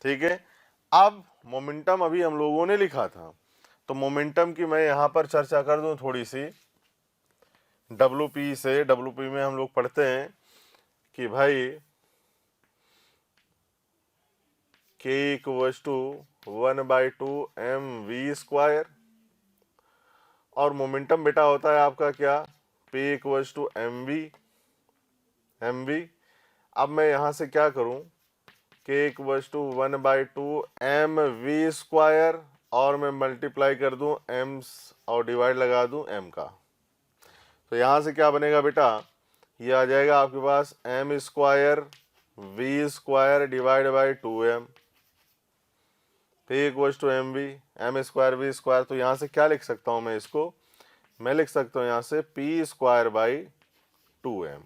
Speaker 1: ठीक है। अब मोमेंटम अभी हम लोगों ने लिखा था, तो मोमेंटम की मैं यहाँ पर चर्चा कर दूं थोड़ी सी। WP से, WP में हम लोग पढ़ते हैं कि भाई K इक्वल्स टू 1/2 mv², और मोमेंटम बेटा होता है आपका क्या, P इक्वल्स टू mv। अब मैं यहाँ से क्या करूँ, K इक्वल्स टू 1/2 mv², और मैं मल्टीप्लाई कर दूँ m और डिवाइड लगा दूँ m का। तो यहाँ से क्या बनेगा बेटा, ये आ जाएगा आपके पास m² v² divide by 2m, P equals to mv, m² v²। तो यहाँ से क्या लिख सकता हूँ मैं इसको, मैं लिख सकता हूँ यहाँ से P² बाई 2m।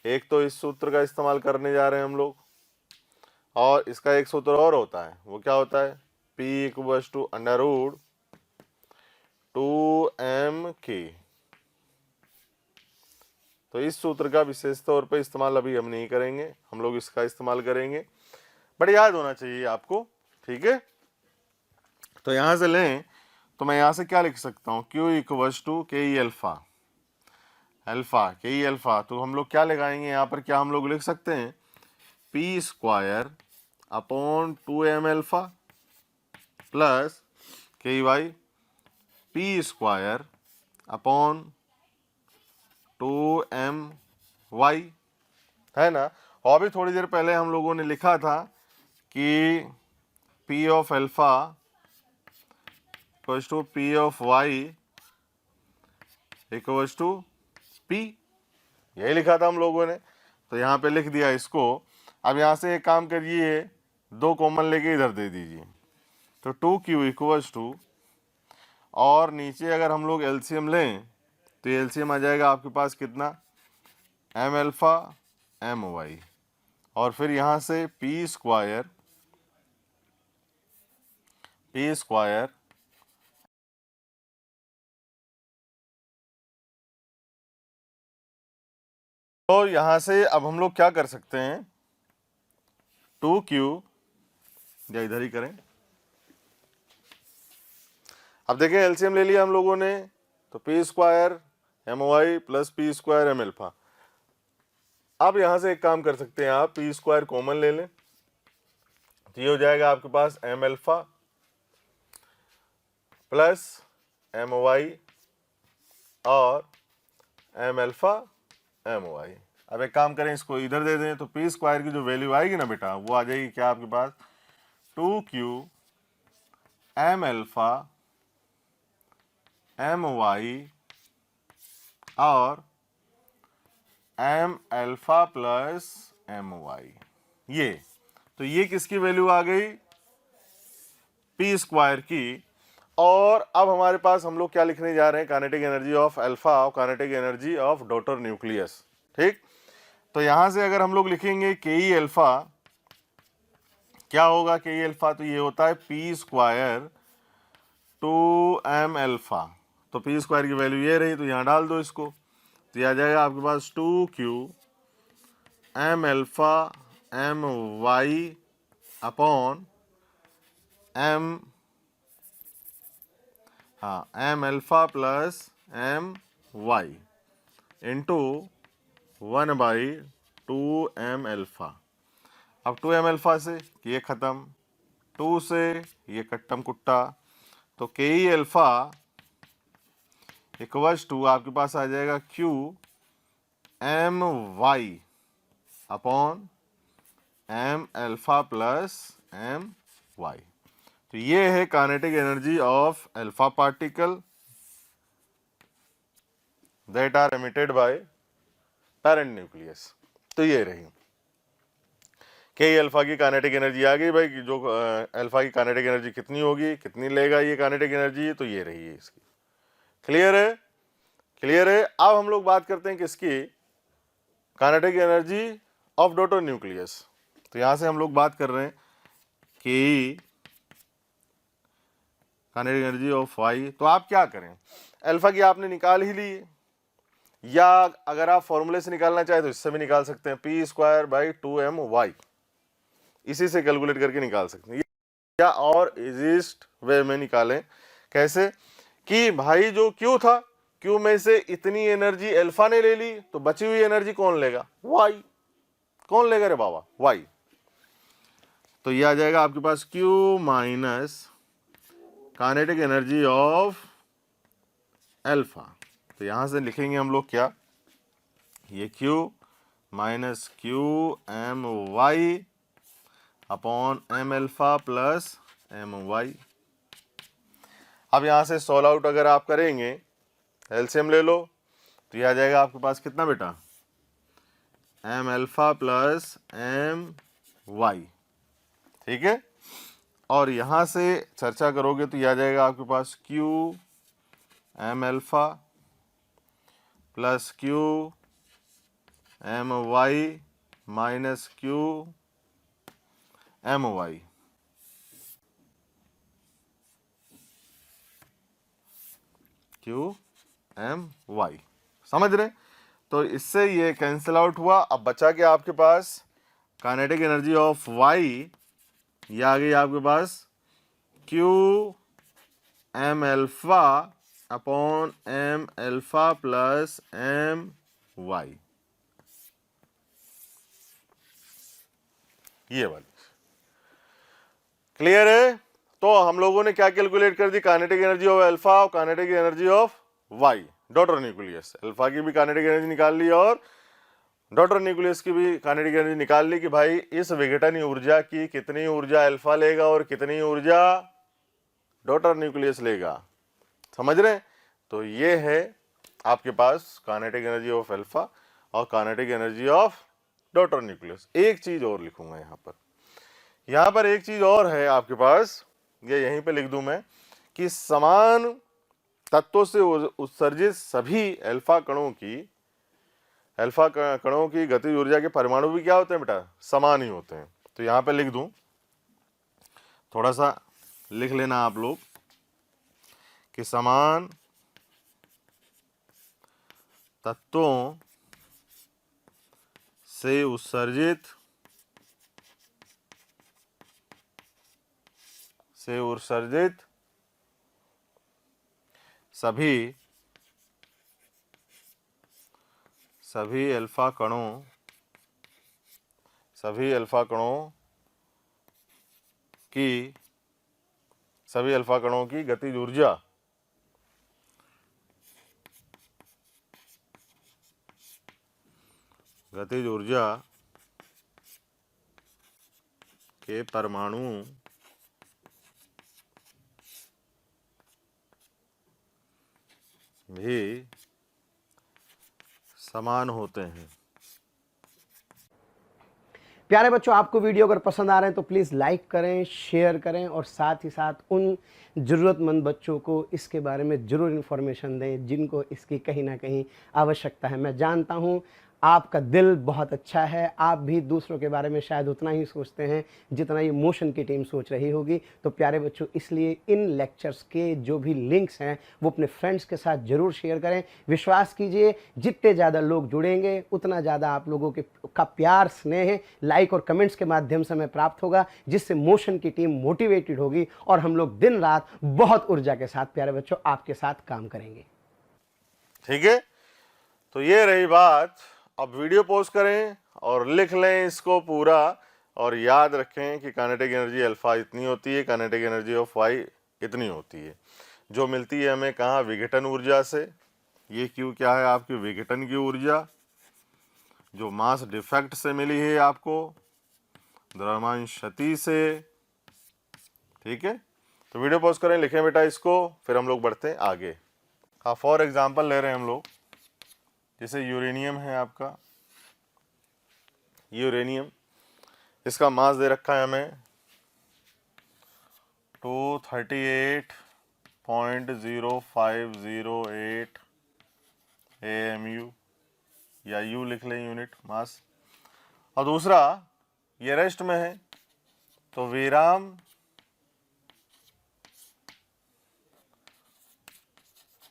Speaker 1: एक तो इस सूत्र का इस्तेमाल करने जा रहे हैं हम लोग, और इसका एक सूत्र और होता है, वो क्या होता है, P equals to √2m k। तो इस सूत्र का विशेष तौर पे इस्तेमाल अभी हम नहीं करेंगे, हम लोग इसका इस्तेमाल करेंगे, बट याद होना चाहिए आपको, ठीक है। तो यहां से लें तो मैं यहां से क्या लिख सकता हूं, Q इक्वल्स टू के अल्फा, के अल्फा। तो हम लोग क्या लगाएंगे यहाँ पर, क्या हम लोग लिख सकते हैं P² upon 2m alpha plus के वाई P² अपॉन 2my, है ना। और भी थोड़ी देर पहले हम लोगों ने लिखा था कि P of alpha equals to P of Y equals to P, यही लिखा था हम लोगों ने, तो यहाँ पे लिख दिया इसको। अब यहाँ से एक काम करिए, 2 कॉमन लेके इधर दे दीजिए, तो 2Q इक्वल्स टू, और नीचे अगर हम लोग एलसीएम लें तो एलसीएम आ जाएगा आपके पास कितना, m अल्फा my, और फिर यहाँ से P² तो यहाँ से अब हम लोग क्या कर सकते हैं, 2Q, या इधर ही करें। अब देखें एलसीएम ले लिया हम लोगों ने, तो P² my plus P² m alpha. अब यहाँ से एक काम कर सकते हैं आप, P² कॉमन ले लें, तो ये हो जाएगा आपके पास m अल्फा प्लस my और m अल्फा my। अब एक काम करें, इसको इधर दे दें, तो P² की जो वैल्यू आएगी ना बेटा, वो आ जाएगी क्या आपके पास, 2Q m अल्फा my और m अल्फा प्लस my। ये तो ये किसकी वैल्यू आ गई, P² की। और अब हमारे पास हम लोग क्या लिखने जा रहे हैं, काइनेटिक एनर्जी ऑफ अल्फा और kinetic energy of daughter nucleus, ठीक। तो यहां से अगर हम लोग लिखेंगे के अल्फा, क्या होगा के अल्फा, तो ये होता है P² 2m अल्फा। तो P² की वैल्यू ये रही, तो यहां डाल दो इसको, तो ये आ जाएगा आपके पास 2Q m alpha my upon m, हाँ, m alpha plus my into 1/2m alpha. अब 2m अल्फा से ये ख़त्म, 2 से ये कट्टम कुट्टा, तो के अल्फा इक्वल्स टू आपके पास आ जाएगा Q my upon m alpha plus my। तो ये है kinetic energy of alpha particle that are emitted by parent nucleus. तो ये रही के अल्फा की काइनेटिक एनर्जी आ गई भाई, कि जो अल्फा की काइनेटिक एनर्जी कितनी होगी, कितनी लेगा ये काइनेटिक एनर्जी, तो ये रही है इसकी। क्लियर है, क्लियर है। अब हम लोग बात करते हैं किसकी, kinetic energy of daughter nucleus. तो यहां से हम लोग बात कर रहे हैं कि काइनेटिक एनर्जी ऑफ वाई, तो आप क्या करें, अल्फा की आपने निकाल ही ली है, या अगर आप फॉर्मूले से निकालना चाहे तो इससे भी निकाल सकते हैं, p²/2m(y), इसी से कैलकुलेट करके निकाल सकते हैं, या और इजीस्ट वे में निकालें। कैसे कि भाई जो Q था, Q में से इतनी एनर्जी अल्फा ने ले ली, तो बची हुई एनर्जी कौन लेगा, Y। कौन लेगा रे बाबा, Y। तो ये आ जाएगा आपके पास Q minus kinetic energy of alpha. तो यहां से लिखेंगे हम लोग क्या, ये Q minus QMY upon M alpha plus MY। अब यहां से सॉल्व आउट अगर आप करेंगे, एलसीएम ले लो, तो यह आ जाएगा आपके पास कितना बेटा, M अल्फा प्लस MY। ठीक है, और यहां से चर्चा करोगे तो यह आ जाएगा आपके पास Q M alpha plus Q MY minus Q MY। QMY, समझ रहे। तो इससे ये कैंसिल आउट हुआ। अब बचा क्या आपके पास, काइनेटिक एनर्जी ऑफ Y, ये आ गई आपके पास Q M alpha upon M alpha plus MY, ये वाली। क्लियर है। तो हम लोगों ने क्या कैलकुलेट कर दी, काइनेटिक एनर्जी ऑफ अल्फा और kinetic energy of Y, daughter nucleus. Alpha की भी काइनेटिक एनर्जी निकाल ली और डॉटर न्यूक्लियस की भी काइनेटिक एनर्जी निकाल ली कि भाई इस विघटन ऊर्जा की कितनी ऊर्जा अल्फा लेगा और कितनी ऊर्जा डॉटर न्यूक्लियस लेगा। समझ रहे। तो ये है आपके पास काइनेटिक एनर्जी ऑफ अल्फा और kinetic energy of daughter nucleus. एक चीज और लिखूंगा यहां पर एक चीज और है आपके पास, ये यहीं पे लिख दूं मैं, कि समान तत्वों से उत्सर्जित सभी अल्फा कणों की गतिज ऊर्जा के परमाणु भी क्या होते हैं बेटा, समान ही होते हैं। तो यहां पे लिख दूं, थोड़ा सा लिख लेना आप लोग, कि समान तत्वों से उत्सर्जित सभी अल्फा कणों की गतिज ऊर्जा के परमाणु भी समान होते हैं।
Speaker 2: प्यारे बच्चों, आपको वीडियो अगर पसंद आ रहे हैं तो प्लीज़ लाइक करें, शेयर करें और साथ ही साथ उन ज़रूरतमंद बच्चों को इसके बारे में ज़रूर इन्फॉर्मेशन दें जिनको इसकी कहीं ना कहीं आवश्यकता है। मैं जानता हूं आपका दिल बहुत अच्छा है, आप भी दूसरों के बारे में शायद उतना ही सोचते हैं जितना ये मोशन की टीम सोच रही होगी। तो प्यारे बच्चों, इसलिए इन लेक्चर्स के जो भी लिंक्स हैं वो अपने फ्रेंड्स के साथ ज़रूर शेयर करें। विश्वास कीजिए, जितने ज़्यादा लोग जुड़ेंगे उतना ज़्यादा आप लोगों का प्यार, स्नेह, लाइक और कमेंट्स के माध्यम से हमें प्राप्त होगा, जिससे मोशन की टीम मोटिवेटेड होगी और हम लोग दिन रात बहुत ऊर्जा के साथ प्यारे बच्चों आपके साथ काम करेंगे।
Speaker 1: ठीक है, तो ये रही बात। अब वीडियो पॉज करें और लिख लें इसको पूरा, और याद रखें कि काइनेटिक एनर्जी अल्फा इतनी होती है, काइनेटिक एनर्जी ऑफ वाई इतनी होती है, जो मिलती है हमें कहाँ, विघटन ऊर्जा से। ये क्यू क्या है, आपकी विघटन की ऊर्जा जो मास डिफेक्ट से मिली है आपको, द्रव्यमान क्षति से। ठीक है, तो वीडियो पॉज करें, लिखें बेटा इसको, फिर हम लोग बढ़ते हैं आगे। हाँ, फॉर एग्जाम्पल ले रहे हैं हम लोग, जैसे यूरेनियम है आपका, यूरेनियम, इसका मास दे रखा है हमें 238.0508 AMU, या U लिख लें, यूनिट मास। और दूसरा ये रेस्ट में है, तो विराम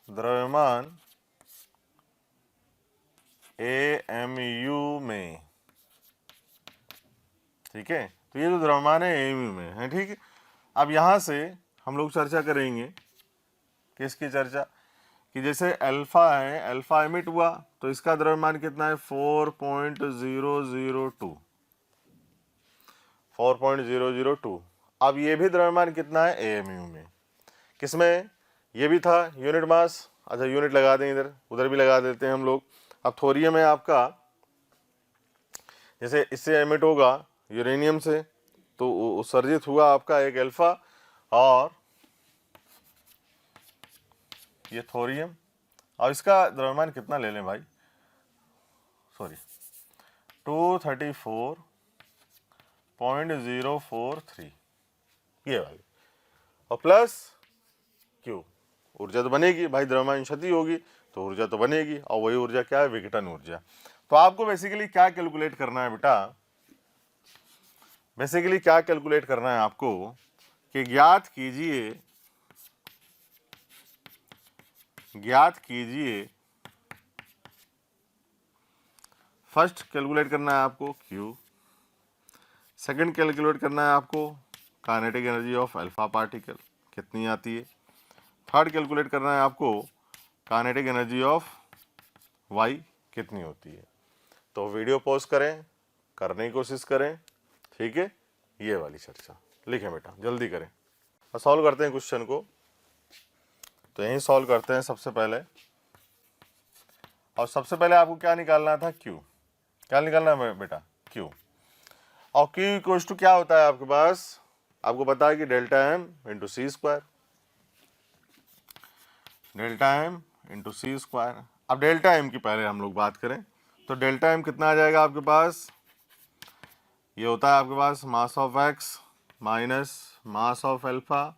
Speaker 1: द्रव्यमान AMU में, ठीक है। तो ये जो द्रव्यमान है AMU में है, ठीक है। अब यहां से हम लोग चर्चा करेंगे, किसकी चर्चा, कि जैसे अल्फा है, अल्फा एमिट हुआ तो इसका द्रव्यमान कितना है 4.002, 4.002। अब ये भी द्रव्यमान कितना है AMU में, किसमें, ये भी था यूनिट मास। अच्छा यूनिट लगा दें, इधर उधर भी लगा देते हैं हम लोग। अब थोरियम है आपका, जैसे इससे एमिट होगा यूरेनियम से, तो उत्सर्जित हुआ आपका एक अल्फा, और ये थोरियम। और इसका द्रव्यमान कितना ले लें भाई, सॉरी 234.043, ये वाली, और प्लस क्यू, ऊर्जा तो बनेगी भाई, द्रव्यमान क्षति होगी तो ऊर्जा तो बनेगी, और वही ऊर्जा क्या है, विघटन ऊर्जा। तो आपको बेसिकली क्या कैलकुलेट करना है बेटा, बेसिकली क्या कैलकुलेट करना है आपको, कि ज्ञात कीजिए, फर्स्ट कैलकुलेट करना है आपको Q, सेकंड कैलकुलेट करना है आपको kinetic energy of alpha particle कितनी आती है, थर्ड कैलकुलेट करना है आपको काइनेटिक एनर्जी ऑफ Y कितनी होती है। तो वीडियो पॉज करें, करने की कोशिश करें, ठीक है। ये वाली चर्चा लिखें बेटा, जल्दी करें और सॉल्व करते हैं क्वेश्चन को। तो यहीं सॉल्व करते हैं सबसे पहले, और सबसे पहले आपको क्या निकालना था, Q, क्या निकालना है बेटा, Q। और Q इक्वल्स टू क्या होता है आपके पास, आपको पता है कि delta M into C square, delta M into C square. अब डेल्टा M की पहले हम लोग बात करें, तो डेल्टा M कितना आ जाएगा आपके पास, ये होता है आपके पास mass of X minus mass of alpha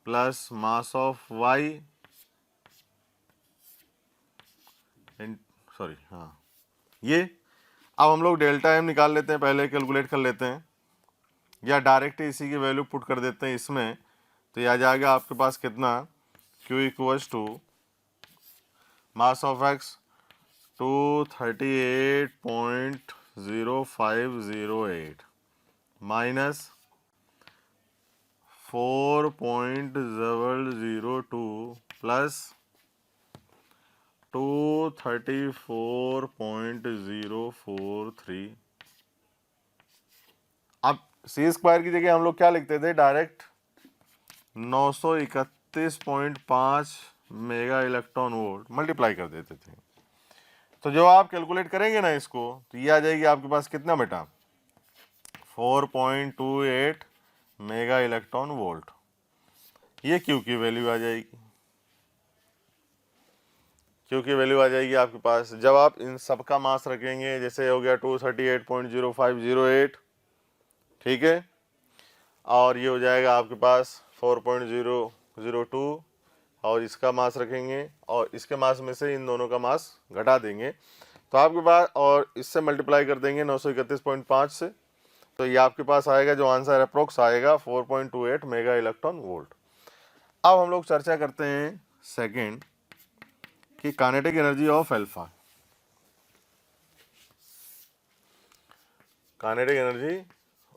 Speaker 1: plus mass of Y, sorry हाँ ये। अब हम लोग डेल्टा M निकाल लेते हैं, पहले कैलकुलेट कर लेते हैं, या डायरेक्ट इसी की वैल्यू पुट कर देते हैं इसमें, तो ये आ जाएगा आपके पास कितना, Q equals to mass of X 238.0508 minus 4.002 plus 234.043। अब सी स्क्वायर की जगह हम लोग क्या लिखते थे, direct 931.5 mega electron volt multiply कर देते थे। तो जो आप कैलकुलेट करेंगे ना इसको, तो ये आ जाएगी आपके पास कितना बेटा, 4.28 मेगा इलेक्ट्रॉन वोल्ट। ये क्यू की वैल्यू आ जाएगी, क्यू की वैल्यू आ जाएगी आपके पास। जब आप इन सब का मास रखेंगे, जैसे हो गया 238.0508, ठीक है, और ये हो जाएगा आपके पास 4.002, और इसका मास रखेंगे और इसके मास में से इन दोनों का मास घटा देंगे, तो आपके पास, और इससे मल्टीप्लाई कर देंगे 931.5 से, तो ये आपके पास आएगा जो आंसर अप्रोक्स आएगा 4.28 मेगा इलेक्ट्रॉन वोल्ट। अब हम लोग चर्चा करते हैं सेकंड, कि kinetic energy of alpha, kinetic energy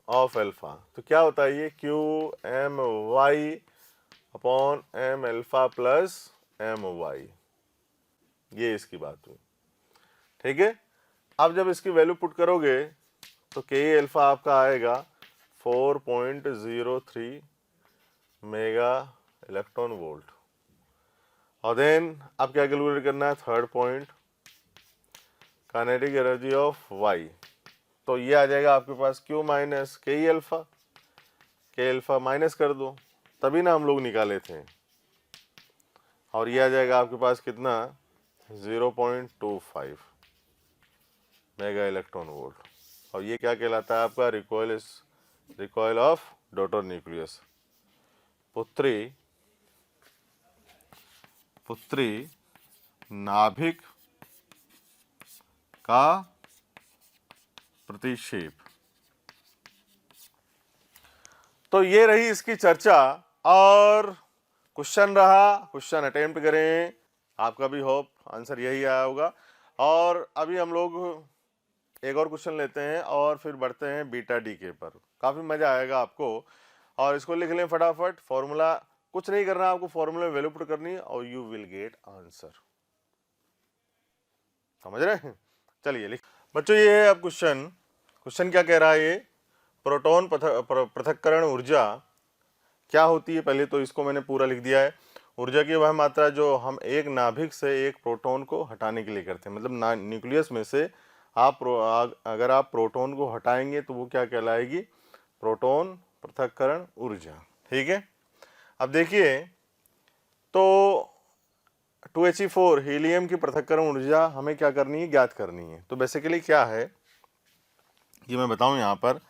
Speaker 1: of alpha, तो क्या होता है ये, Q M Y upon M alpha plus M Y, ये इसकी बात हुई, ठीक है। अब जब इसकी वैल्यू पुट करोगे तो K अल्फा आपका आएगा 4.03 मेगा इलेक्ट्रॉन वोल्ट। और देन अब क्या कैलकुलेट करना है, third point, kinetic energy of Y, तो ये आ जाएगा आपके पास Q minus K alpha, K alpha minus कर दो, तभी ना हम लोग निकाले थे, और ये आ जाएगा आपके पास कितना, 0.25 मेगा इलेक्ट्रॉन वोल्ट। और ये क्या कहलाता है आपका, रिकॉइल ऑफ डॉटर न्यूक्लियस, पुत्री नाभिक का प्रतिक्षेप। तो ये रही इसकी चर्चा, और क्वेश्चन रहा, क्वेश्चन अटेम्प्ट करें, आपका भी होप आंसर यही आया होगा। और अभी हम लोग एक और क्वेश्चन लेते हैं और फिर बढ़ते हैं बीटा डी के पर। काफ़ी मज़ा आएगा आपको। और इसको लिख लें फटाफट। फॉर्मूला कुछ नहीं करना, आपको फॉर्मूला में वैल्यू पुट करनी है और यू विल गेट आंसर। समझ रहे हैं? चलिए लिख बच्चों, ये है अब क्वेश्चन क्या कह रहा है ये, प्रोटॉन पृथक्करण ऊर्जा क्या होती है। पहले तो इसको मैंने पूरा लिख दिया है। ऊर्जा की वह मात्रा जो हम एक नाभिक से एक प्रोटॉन को हटाने के लिए करते हैं, मतलब न्यूक्लियस में से अगर आप प्रोटॉन को हटाएंगे तो वो क्या कहलाएगी, प्रोटॉन पृथक्करण ऊर्जा। ठीक है, अब देखिए तो 2He4 हीलियम की पृथक्करण ऊर्जा हमें क्या करनी है, ज्ञात करनी है। तो बेसिकली क्या है ये मैं बताऊं यहाँ पर,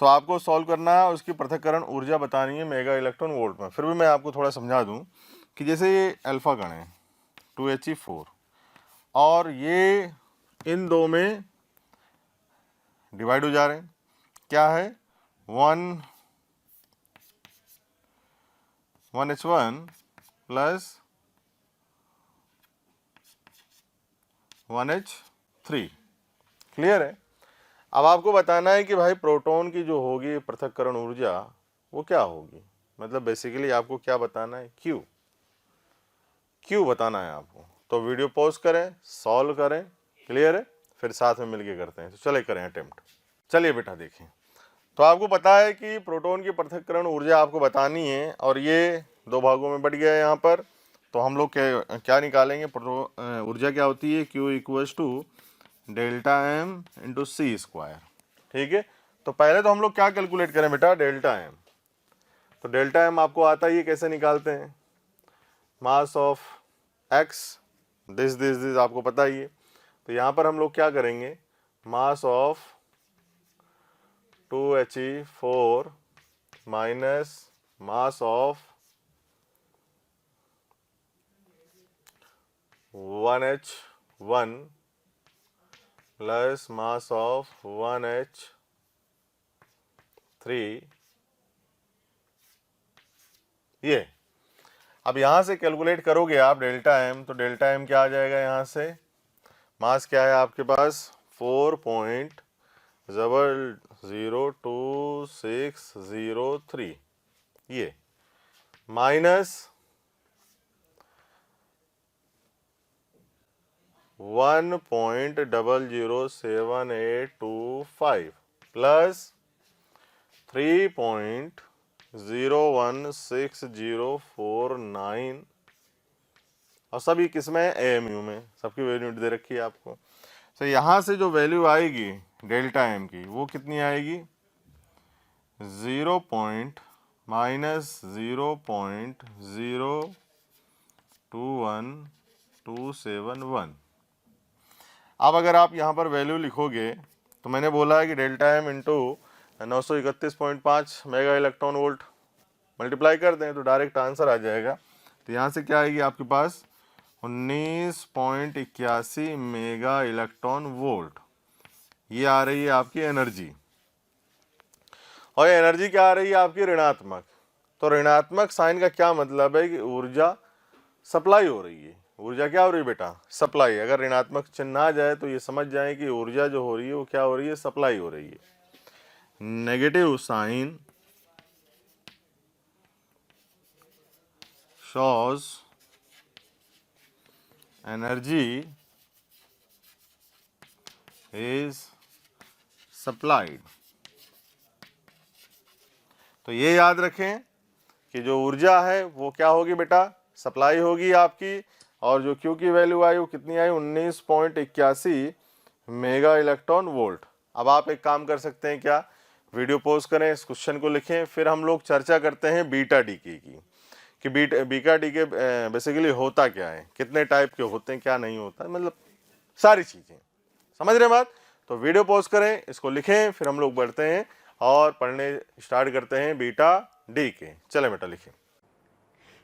Speaker 1: तो आपको सॉल्व करना है, उसकी पृथक्करण ऊर्जा बतानी है मेगा इलेक्ट्रॉन वोल्ट में। फिर भी मैं आपको थोड़ा समझा दूं कि जैसे ये अल्फा कण है 2He4 और ये इन दो में डिवाइड हो जा रहे हैं, क्या है 1H1 प्लस 1H3। क्लियर है? अब आपको बताना है कि भाई प्रोटॉन की जो होगी पृथक्करण ऊर्जा वो क्या होगी, मतलब बेसिकली आपको क्या बताना है, क्यों बताना है आपको। तो वीडियो पॉज करें, सॉल्व करें, क्लियर है, फिर साथ में मिलके करते हैं। तो चले करें अटेम्प्ट। चलिए बेटा देखें, तो आपको पता है कि प्रोटॉन की पृथक्करण ऊर्जा आपको बतानी है और ये दो भागों में बढ़ गया है यहाँ पर। तो हम लोग क्या निकालेंगे, ऊर्जा क्या होती है, Q equals to delta M into C square. ठीक है, तो पहले तो हम लोग क्या कैलकुलेट करें बेटा, डेल्टा एम। तो डेल्टा एम आपको आता ही है, कैसे निकालते हैं, मास ऑफ एक्स दिस आपको पता ही है। तो यहाँ पर हम लोग क्या करेंगे, mass of 2He4 minus mass of 1H1 plus mass of 1H3 ये। अब यहाँ से कैलकुलेट करोगे आप डेल्टा एम, तो डेल्टा एम क्या आ जाएगा, यहाँ से मास क्या है आपके पास 4.02603 ये, माइनस 1.007825 प्लस 3.01609 और सभी किसमें, AMU में, सबकी वैल्यू दे रखी है आपको। तो यहाँ से जो वैल्यू आएगी डेल्टा एम की वो कितनी आएगी, 0.-0.021271। अब अगर आप यहाँ पर वैल्यू लिखोगे तो मैंने बोला है कि delta M into 931.5 mega electron volt multiply कर दें तो डायरेक्ट आंसर आ जाएगा। तो यहाँ से क्या आएगी आपके पास 19.81 मेगा इलेक्ट्रॉन वोल्ट, ये आ रही है आपकी एनर्जी। और ये एनर्जी क्या आ रही है आपकी, ऋणात्मक। तो ऋणात्मक साइन का क्या मतलब है कि ऊर्जा सप्लाई हो रही है। ऊर्जा क्या हो रही है बेटा, सप्लाई। अगर ऋणात्मक चिन्ह आ जाए तो ये समझ जाए कि ऊर्जा जो हो रही है वो क्या हो रही है, सप्लाई हो रही है। Negative sign shows energy is supplied. तो ये याद रखें कि जो ऊर्जा है वो क्या होगी बेटा, सप्लाई होगी आपकी। और जो Q की वैल्यू आई वो कितनी आई, 19.81 मेगा इलेक्ट्रॉन वोल्ट। अब आप एक काम कर सकते हैं, क्या, वीडियो पॉज करें, इस क्वेश्चन को लिखें, फिर हम लोग चर्चा करते हैं बीटा डीके की, कि बीटा डीके बेसिकली होता क्या है, कितने टाइप के होते हैं, क्या नहीं होता, मतलब सारी चीज़ें। समझ रहे बात? तो वीडियो पॉज करें, इसको लिखें, फिर हम लोग बढ़ते हैं और पढ़ने स्टार्ट करते हैं बीटा डीके। चले बेटा लिखें।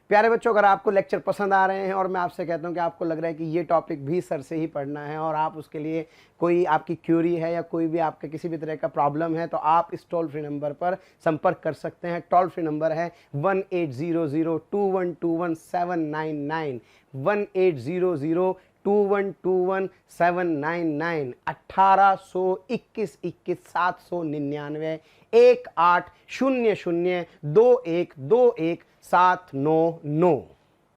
Speaker 2: प्यारे बच्चों, अगर आपको लेक्चर पसंद आ रहे हैं और मैं आपसे कहता हूं कि आपको लग रहा है कि ये टॉपिक भी सर से ही पढ़ना है और आप उसके लिए कोई आपकी क्यूरी है या कोई भी आपके किसी भी तरह का प्रॉब्लम है, तो आप इस टोल फ्री नंबर पर संपर्क कर सकते हैं। टोल फ्री नंबर है 180021217999। 18002121 1821 799 18002121 799।